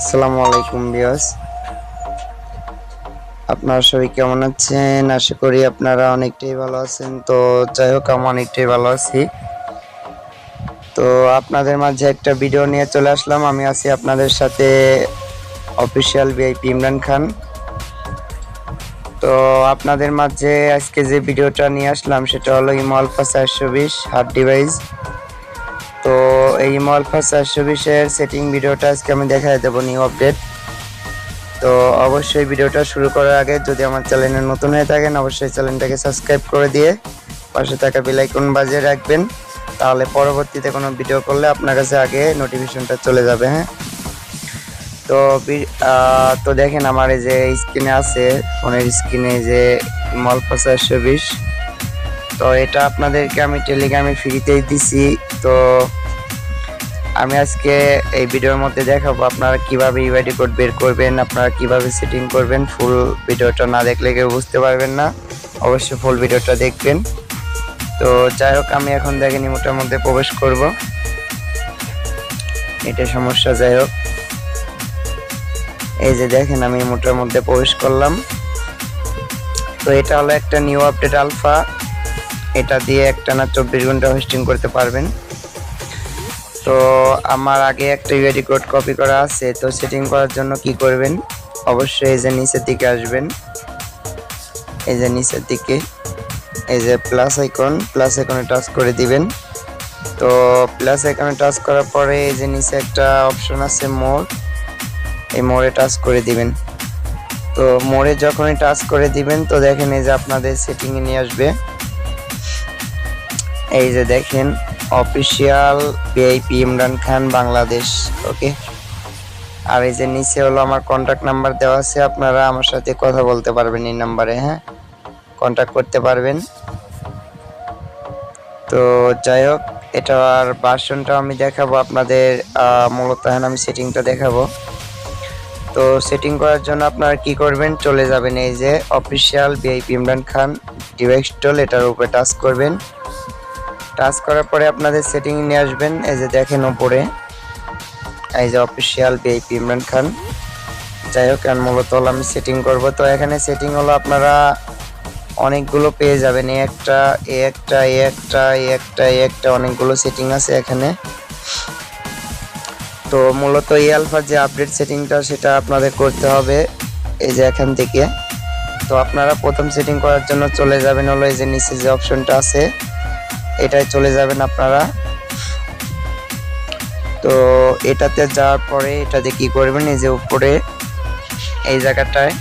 আসসালামু আলাইকুম ভিউয়ার্স, আপনারা সবাই কেমন আছেন? আশা করি আপনারা অনেকটাই ভালো আছেন। তো যাই হোক, আমি অনেকটাই ভালো আছি। তো আপনাদের মাঝে একটা ভিডিও নিয়ে চলে আসলাম। আমি আছি আপনাদের সাথে অফিসিয়াল ভিআইপি ইমরান খান। তো আপনাদের মাঝে আজকে যে ভিডিওটা নিয়ে আসলাম সেটা হলো ইমো আলফা 420 হার্ড ডিভাইস। তো এই ইমো আলফা 420 এর সেটিং ভিডিওটা আজকে আমি দেখাই দেবো, নিউ আপডেট। তো অবশ্যই ভিডিওটা শুরু করার আগে যদি আমার চ্যানেলে নতুন হয়ে থাকেন অবশ্যই চ্যানেলটাকে সাবস্ক্রাইব করে দিয়ে পাশে থাকা বেল আইকন বাজিয়ে রাখবেন, তাহলে পরবর্তীতে কোনো ভিডিও করলে আপনার কাছে আগে নোটিফিকেশনটা চলে যাবে। হ্যাঁ, তো তো দেখেন আমার এই যে স্ক্রিনে আছে, ফোনের স্ক্রিনে যে মলফা 420। তো এটা আপনাদেরকে আমি টেলিগ্রামে ফ্রিতেই দিছি। তো আমি আজকে এই ভিডিওর মধ্যে দেখাবো আপনারা কিভাবে ইউআইডি কোড বের করবেন, আপনারা কিভাবে সেটিং করবেন। ফুল ভিডিওটা না দেখলে কেউ বুঝতে পারবেন না, অবশ্যই ফুল ভিডিওটা দেখবেন। তো যাই হোক, আমি এখন দেখেন ইমোটার মধ্যে প্রবেশ করব, এটা সমস্যা। যাই হোক, এই যে দেখেন আমি ইমোটার মধ্যে প্রবেশ করলাম। তো এটা হলো একটা নিউ আপডেট আলফা, এটা দিয়ে একটানা 24 ঘন্টা হোস্টিং করতে পারবেন। তো আমার আগে একটা ইউআইডি কোড কপি করা আছে। তো সেটিং করার জন্য কি করবেন, অবশ্যই এই যে নিচের দিকে আসবেন, এই যে নিচের দিকে এই যে প্লাস আইকনে টাচ করে দিবেন। তো প্লাস আইকনে টাচ করার পরে এই যে নিচে একটা অপশন আছে মোর, এই মোড়ে টাচ করে দিবেন। তো মোড়ে যখনই টাচ করে দিবেন তো দেখেন এই যে আপনাদের সেটিংয়ে নিয়ে আসবে। এই যে দেখেন অফিসিয়াল ভিআইপি ইমরান খান বাংলাদেশ। ওকে, আর এই যে নিচে হলো আমার কন্ট্যাক্ট নাম্বার দেওয়া আছে, আপনারা আমার সাথে কথা বলতে পারবেন এই নাম্বারে। হ্যাঁ, কন্ট্যাক্ট করতে পারবেন। তো যাই হোক, এটার ভার্সনটা আমি দেখাবো আপনাদের। মূলত এখন আমি সেটিংটা দেখাবো। তো সেটিং করার জন্য আপনারা কি করবেন, চলে যাবেন এই যে official VIP Imran Khan device টুল, এটার উপরে টাচ করবেন। টাচ করার পরে আপনাদের সেটিং নিয়ে আসবেন। এই যে দেখেন উপরে এই যে অফিসিয়াল ভিআইপি ইমরান খান। যাই হোক, এখন মূলত হলো আমি সেটিং করব। তো এখানে সেটিং হলো আপনারা অনেকগুলো পেয়ে যাবেন, একটা অনেকগুলো সেটিং আছে এখানে। তো মূলত এই আলফার যে আপডেট সেটিংটা সেটা আপনাদের করতে হবে এই যে এখান থেকে। তো আপনারা প্রথম সেটিং করার জন্য চলে যাবেন হলো এই যে নিচে যে অপশনটা আছে এটাই চলে যাবেন আপনারা। তো এটাতে যাওয়ার পরে এটাতে কি করবেন, এই যে উপরে এই জায়গাটায়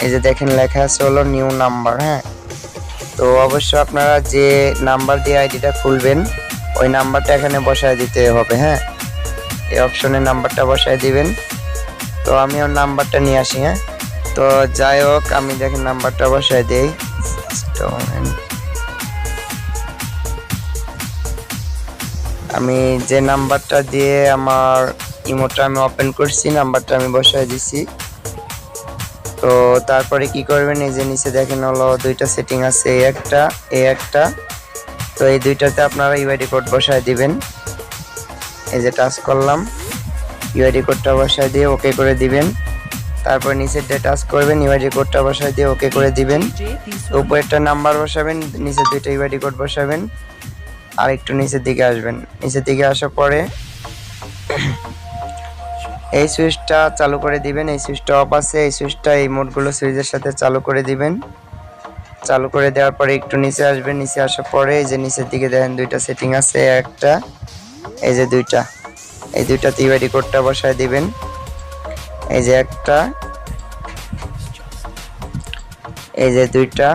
এই যে দেখেন লেখা আছে হলো নিউ নাম্বার। হ্যাঁ, তো অবশ্যই আপনারা যে নাম্বার দিয়ে আইডিটা খুলবেন ওই নাম্বারটা এখানে বসায় দিতে হবে। হ্যাঁ, এই অপশনে নাম্বারটা বসায় দিবেন। তো আমি ওর নাম্বারটা নিয়ে আসি। হ্যাঁ, তো যাই হোক, আমি দেখেন নাম্বারটা বসায় দিই। আমি যে নাম্বারটা দিয়ে আমার ইমোটা আমি ওপেন করছি নাম্বারটা আমি বসায় দিছি। তো তারপরে কি করবেন, এই যে নিচে দেখেন হলো দুইটা সেটিং আছে, এই একটা। তো এই দুইটাতে আপনারা ইউআইডি কোড বসায় দিবেন। এই যে টাচ করলাম, ইউআইডি কোডটা বসায় দিয়ে ওকে করে দিবেন। তারপর নিচের দিয়ে টাচ করবেন, ইউআইডি কোডটা বসায় দিয়ে ওকে করে দিবেন। উপরেরটা নাম্বার বসাবেন, নিচের দুইটা ইউআইডি কোড বসাবেন, আর একটু নিচের দিকে আসবেন। নিচের দিকে আসার পরে এই সুইচটা চালু করে দিবেন। এই সুইচটা অফ আছে, এই সুইচটা এই মোডগুলো সুইচের সাথে চালু করে দিবেন। চালু করে দেওয়ার পরে একটু নিচে আসবেন। নিচে আসার পরে এই যে নিচের দিকে দেখেন দুইটা সেটিং আছে, একটা এই যে এই দুইটাতে ইউআইডি কোডটা বসায় দিবেন। এই যে একটা, এই যে দুইটা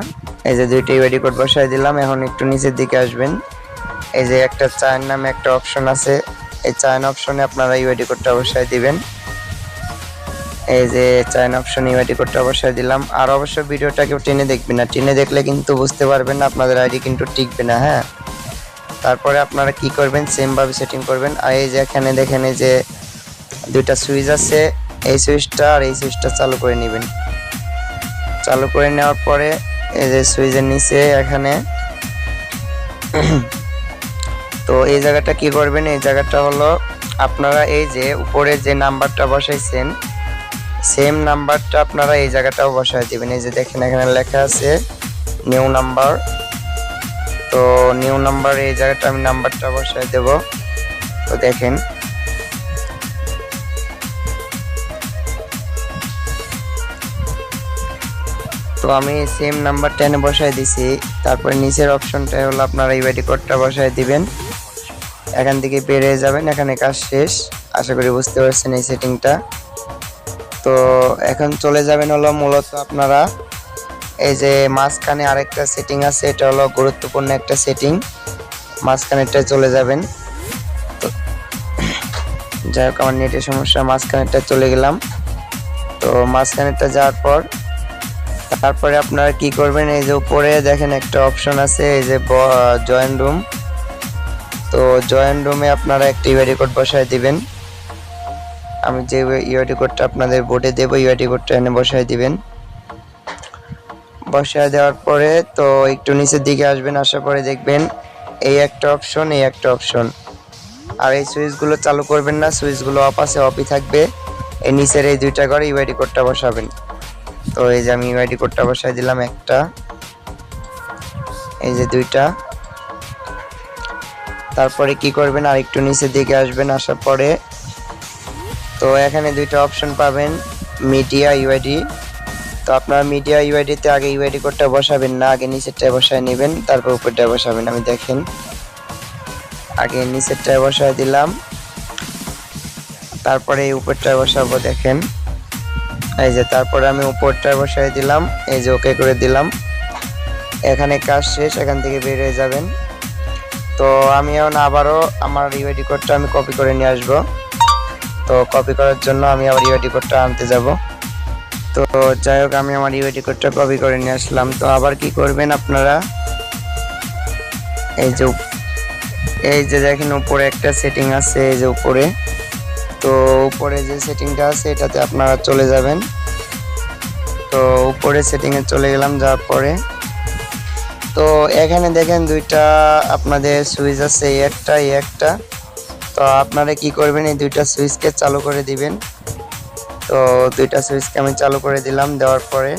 ইউআইডি কোড বসায় দিলাম। এখন একটু নিচের দিকে আসবেন, এই যে একটা চায়ন নামে একটা অপশন আছে, এই চায়ন অপশনে আপনারা ইউআইডি কোডটা বসায় দিবেন। এই যে চায়ন অপশনে ইউআইডি কোডটা বসায় দিলাম। আর অবশ্যই ভিডিওটা কেউ টেনে দেখবেন না, টেনে দেখলে কিন্তু বুঝতে পারবেন না, আপনাদের আইডি কিন্তু টিকবে না। হ্যাঁ, তারপরে আপনারা কি করবেন, সেম ভাবে সেটিং করবেন। আর এই যে এখানে দেখেন এই যে দুইটা সুইচ আছে, এই সুইচটা আর এই সুইচটা চালু করে নেবেন। চালু করে নেওয়ার পরে এই যে সুইচের নিচে এখানে তো এই জায়গাটা কি করবেন, এই জায়গাটা হলো আপনারা এই যে উপরে যে নাম্বারটা বসাইছেন সেম নাম্বারটা আপনারা এই জায়গাটাও বসায় দিবেন। এই যে দেখেন এখানে লেখা আছে নিউ নাম্বার, তো নিউ নাম্বার এই জায়গাটা আমি নাম্বারটা বসায় দেব। তো দেখেন তো আমি সেম নাম্বারটা এনে বসায় দিছি। তারপরে নিচের অপশনটা হলো আপনারা ইউআইডি কোডটা বসায় দিবেন, এখান থেকে বেরিয়ে যাবেন। এখানে কাজ শেষ, আশা করি বুঝতে পারছেন এই সেটিংটা। তো এখন চলে যাবেন হলো মূলত আপনারা এই যে মাঝখানে আরেকটা সেটিং আছে, এটা হলো গুরুত্বপূর্ণ একটা সেটিং, মাঝখানেরটা চলে যাবেন। তো যাই হোক আমার নেটের সমস্যা, মাঝখানেরটা চলে গেলাম। তো মাঝখানেরটা যাওয়ার পর তারপরে আপনারা কি করবেন, এই যে উপরে দেখেন একটা অপশন আছে এই যে জয়েন রুম, তো জয়েন রুমে আপনারা একটা ইউআইডি কোড বসায় দিবেন। আমি যে ইউআইডি কোডটা আপনাদের বোর্ডে দেব, ইউআইডি কোডটা এনে বসায় দিবেন। বসায় দেওয়ার পরে তো একটু নিচের দিকে আসবেন, আসার পরে দেখবেন এই একটা অপশন, এই একটা অপশন, আর এই সুইচগুলো চালু করবেন না, সুইচগুলো অফ আছে, অফই থাকবে। এই নিচের এই দুইটা করে ইউআইডি কোডটা বসাবেন। তো এই যে আমি ইউআইডি কোডটা বসাই দিলাম একটা, এই যে দুইটা। তারপরে কি করবেন, আর একটু নিচের দিকে আসবেন, আসার পরে তো এখানে দুইটা অপশন পাবেন, মিডিয়া ইউআইডি। তো আপনারা মিডিয়া ইউআইডিতে আগে ইউআইডি কোডটা বসাবেন না, আগে নিচেরটা বসায় নেবেন, তারপর উপরটা বসাবেন। আমি দেখেন আগে নিচেরটা বসায় দিলাম, তারপরে এই উপরটা বসাবো। দেখেন এই যে তারপরে আমি উপরটা বসায় দিলাম, এই যে ওকে করে দিলাম। এখানে কাজ শেষ, এখান থেকে বের হয়ে যাবেন। তো আমি এখন আবারও আমার ইউআইডি কোডটা আমি কপি করে নিয়ে আসবো। তো কপি করার জন্য আমি আবার ইউআইডি কোডটা আনতে যাব। তো যাই হোক আমি আমার ইউআইডি কোডটা কপি করে নিয়ে আসলাম। তো আবার কি করবেন আপনারা, এই যে দেখেন উপরে একটা সেটিং আছে, এই যে উপরে, তো উপরে যে সেটিংটা আছে এটাতে আপনারা চলে যাবেন। তো উপরে সেটিংয়ে চলে গেলাম, যাওয়ার পরে তো এখানে দেখেন দুইটা আপনাদের সুইচ আছে, এই একটা এই একটা। তো আপনারা কি করবেন, এই দুইটা সুইচকে চালু করে দিবেন। তো দুইটা সুইচকে আমি চালু করে দিলাম, দেওয়ার পরে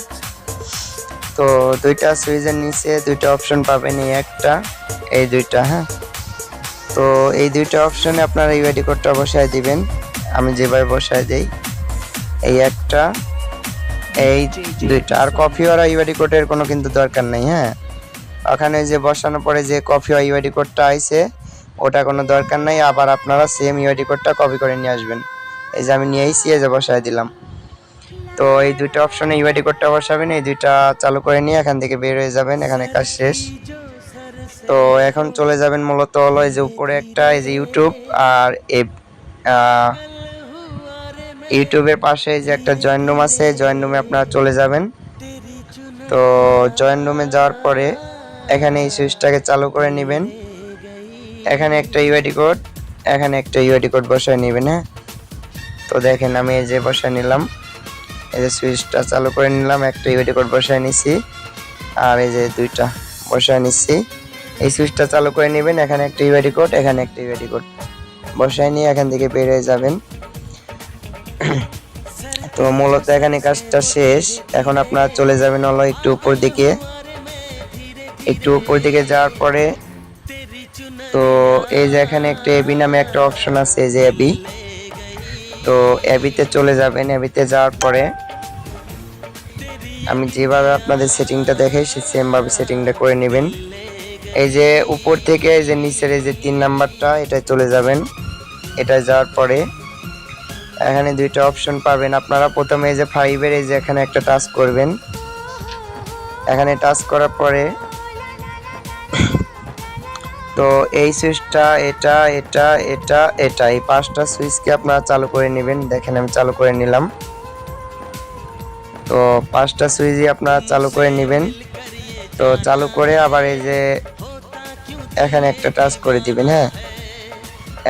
তো দুইটা সুইচের নিচে দুইটা অপশন পাবেন, এই একটা এই দুইটা। হ্যাঁ, তো এই দুইটা অপশনে আপনারা ইউআইডি কোডটা বসায় দিবেন, আমি যেভাবে বসায় দেই, এই একটা এই দুইটা। আর কপি ওরা ইউআইডি কোডের কোনো কিন্তু দরকার নেই। হ্যাঁ, ওখানে যে বসানোর পরে যে কপি ইউআইডি কোডটা আইছে ওটা কোনো দরকার নাই, আবার আপনারা সেম ইউআইডি কোডটা কপি করে নিয়ে আসবেন। এই যে আমি নিয়ে এসে এই যে বসায় দিলাম। তো এই দুইটা অপশনে ইউআইডি কোডটা বসাবেন, এই দুইটা চালু করে নিয়ে এখান থেকে বের হয়ে যাবেন, এখানে কাজ শেষ। তো এখন চলে যাবেন মূলত হলো এই যে উপরে একটা এই যে ইউটিউব, আর ইউটিউবের পাশে যে একটা জয়েন রুম আছে, জয়েন রুমে আপনারা চলে যাবেন। তো জয়েন রুমে যাওয়ার পরে এখানে এই সুইচটাকে চালু করে নেবেন, এখানে একটা ইউআইডি কোড, এখানে একটা ইউআইডি কোড বসায় নেবেন। হ্যাঁ, তো দেখেন আমি এই যে বসায় নিলাম, এই যে সুইচটা চালু করে নিলাম, একটা ইউআইডি কোড বসায় নিছি, আর এই যে দুইটা বসায় নিচ্ছি। এই সুইচটা চালু করে নেবেন, এখানে একটা ইউআইডি কোড, এখানে একটা ইউআইডি কোড বসায় নিয়ে এখান থেকে বের হয়ে যাবেন। তো মূলত এখানে কাজটা শেষ। এখন আপনারা চলে যাবেন হলো একটু উপর দিকে, একটু উপর দিকে যাওয়ার পরে তো এই যে এখানে একটা এবি নামে একটা অপশন আছে, এই যে এবি। তো এবিতে চলে যাবেন, এবিতে যাওয়ার পরে আমি যেভাবে আপনাদের সেটিংটা দেখাই সেম ভাবে সেটিংটা করে নেবেন। এই যে উপর থেকে এই যে নিচের এই যে 3 নাম্বারটা এটা চলে যাবেন, এটা যাওয়ার পরে এখানে দুইটা অপশন পাবেন। আপনারা প্রথমে এই যে 5 এর এই যে এখানে একটা টাচ করবেন, এখানে টাচ করার পরে তো এই সুইচটা এটা এটা এটা এটা এই 5টা সুইচকে আপনারা চালু করে নেবেন। দেখেন আমি চালু করে নিলাম। তো 5টা সুইচই আপনারা চালু করে নেবেন। তো চালু করে আবার এই যে এখানে একটা টাচ করে দিবেন। হ্যাঁ,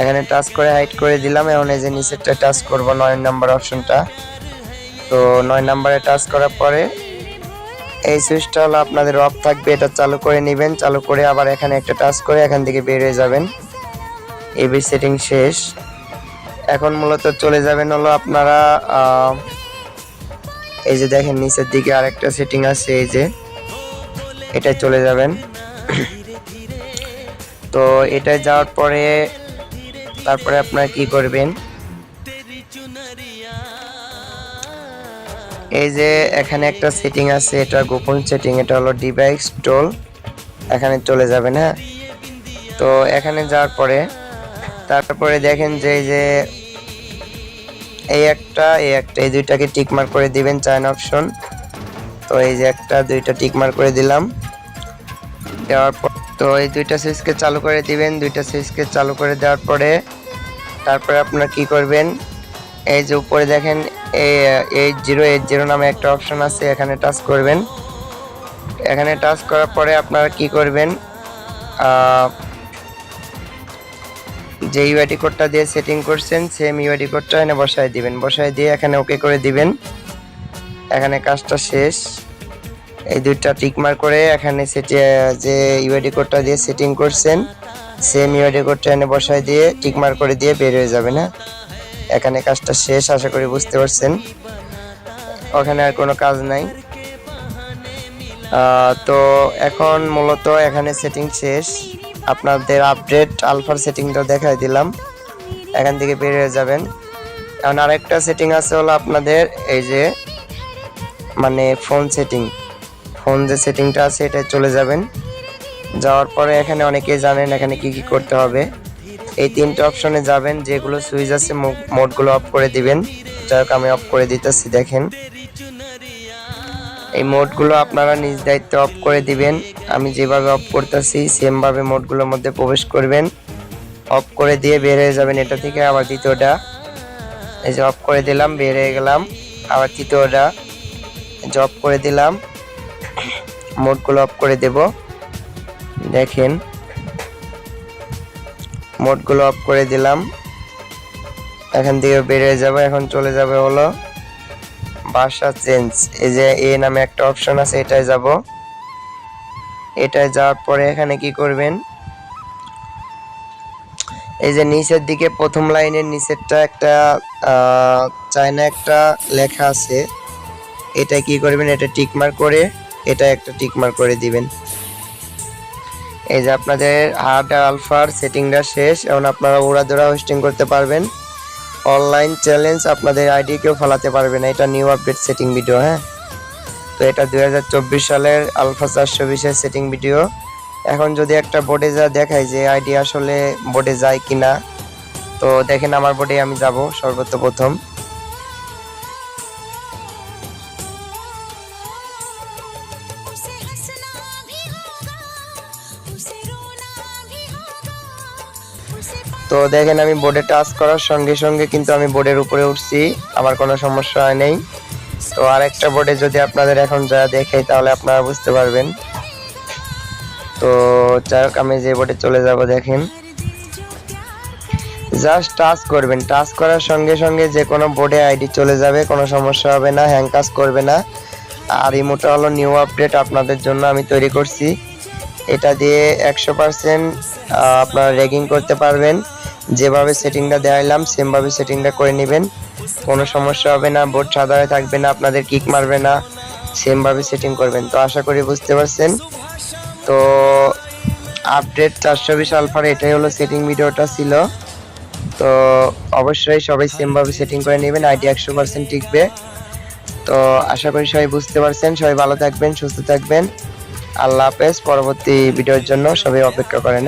এখানে টাচ করে হাইড করে দিলাম। এখন এই যে নিচেরটা টাচ করব 9 নাম্বার অপশনটা। তো 9 নাম্বারে টাচ করার পরে এই সুইচটা হলো আপনাদের অফ থাকবে, এটা চালু করে নেবেন। চালু করে আবার এখানে একটা টাচ করে এখান থেকে বের হয়ে যাবেন। এবি সেটিং শেষ। এখন মূলত চলে যাবেন হলো আপনারা এই যে দেখেন নিচের দিকে আরেকটা সেটিং আছে, এই যে এটা চলে যাবেন। তো এটা যাওয়ার পরে তারপরে আপনারা কি করবেন, এই যে এখানে একটা সেটিং আছে, এটা গোপন সেটিং, এটা হলো ডিভাইস টোল, এখানে চলে যাবেন। হ্যাঁ, তো এখানে যাওয়ার পরে তারপরে দেখেন যে এই একটা এই দুইটাকে টিক মার্ক করে দিবেন, চায়ন অপশন। তো এই যে একটা দুইটা টিক মার্ক করে দিলাম, দেওয়ার পর তো এই দুইটা সুইচকে চালু করে দিবেন। দুইটা সুইচকে চালু করে দেওয়ার পরে তারপরে আপনারা কি করবেন, এই যে উপরে দেখেন 8080 নামে একটা অপশন আছে, এখানে টাচ করবেন। এখানে টাচ করার পরে আপনারা কি করবেন, যে ইউআইডি কোডটা দিয়ে সেটিং করছেন সেম ইউআইডি কোডটা এনে বসায় দিবেন। বসায় দিয়ে এখানে ওকে করে দিবেন। এখানে কাজটা শেষ। এই দুইটা টিক মার্ক করে এখানে যে ইউআইডি কোডটা দিয়ে সেটিং করছেন সেম ইউআইডি কোডটা এনে বসায় দিয়ে টিক মার্ক করে দিয়ে বের হয়ে যাবে না। এখানে কাজটা শেষ, আশা করি বুঝতে পারছেন। ওখানে আর কোনো কাজ নাই। তো এখন মূলত এখানে সেটিং শেষ। আপনাদের আপডেট আলফার সেটিংটা দেখাই দিলাম, এখান থেকে বের হয়ে যাবেন। এখন আরেকটা সেটিং আছে হলো আপনাদের এই যে মানে ফোন সেটিং, ফোন যে সেটিংটা আছে এটা চলে যাবেন। যাওয়ার পরে এখানে অনেকেই জানেন এখানে কি কি করতে হবে। এই তিনটা অপশনে যাবেন, যেগুলো সুইচ আছে মোডগুলো অফ করে দিবেন। যাই হোক আমি অফ করে দিতেছি, দেখেন এই মোডগুলো আপনারা নিজ দায়িত্বে অফ করে দিবেন। আমি যেভাবে অফ করতেছি সেমভাবে মোডগুলোর মধ্যে প্রবেশ করবেন, অফ করে দিয়ে বের হয়ে যাবেন এটা থেকে। আবার দ্বিতীয়টা এই যে অফ করে দিলাম, বের হয়ে গেলাম। আবার তৃতীয়টা যে অফ করে দিলাম, মোডগুলো অফ করে দেব। দেখেন মোডগুলো অফ করে দিলাম, এখান থেকে বের হয়ে যাবে। এখন চলে যাবে হলো ভাষা চেঞ্জ, এই যে এ নামে একটা অপশন আছে, এটাই যাব। এটাই যাওয়ার পরে এখানে কি করবেন, এই যে নিচের দিকে প্রথম লাইনের নিচেরটা একটা চায়না একটা লেখা আছে, এটা কি করবেন, এটা টিক মার্ক করে এটা একটা টিক মার্ক করে দিবেন। এই যে আপনাদের হার্ড আলফার সেটিংটা শেষ। এখন আপনারা উড়াধুরা হোস্টিং করতে পারবেন, অনলাইন চ্যালেঞ্জ আপনাদের আইডি কেউ ফেলাতে পারবে না। এটা নিউ আপডেট সেটিং ভিডিও। হ্যাঁ, তো এটা 2024 সালের আলফা 420 এর সেটিং ভিডিও। এখন যদি একটা বোর্ডে যা দেখায় যে আইডি আসলে বোর্ডে যায় কিনা, তো দেখেন আমার বোর্ডে আমি যাব সর্বপ্রথম। তো দেখেন আমি বোর্ডে টাচ করার সঙ্গে সঙ্গে কিন্তু আমি বোর্ডের উপরে উঠছি, আমার কোনো সমস্যা হয় নাই। তো আরেকটা বোর্ডে যদি আপনাদের এখন যা দেখে তাহলে আপনারা বুঝতে পারবেন। তো যাই হোক আমি যে বোর্ডে চলে যাব, দেখেন জাস্ট টাচ করবেন, টাচ করার সঙ্গে সঙ্গে যে কোনো বোর্ডে আইডি চলে যাবে, কোনো সমস্যা হবে না, হ্যাং কাজ করবে না। আর ইমোটা হলো নিউ আপডেট আপনাদের জন্য আমি তৈরি করছি, এটা দিয়ে 100% আপনারা রেগিং করতে পারবেন। যেভাবে সেটিংটা দেখাইলাম সেমভাবে সেটিংটা করে নেবেন, কোনো সমস্যা হবে না, বোর্ড সাদা হয়ে থাকবে না, আপনাদের কিক মারবে না, সেমভাবে সেটিং করবেন। তো আশা করি বুঝতে পারছেন। তো আপডেট 420 আলফার এটাই হলো সেটিং ভিডিওটা ছিল। তো অবশ্যই সবাই সেমভাবে সেটিং করে নেবেন, আইডি 100% টিকবে। তো আশা করি সবাই বুঝতে পারছেন। সবাই ভালো থাকবেন, সুস্থ থাকবেন। আল্লাহ হাফেজ। পরবর্তী ভিডিওর জন্য সবাই অপেক্ষা করেন।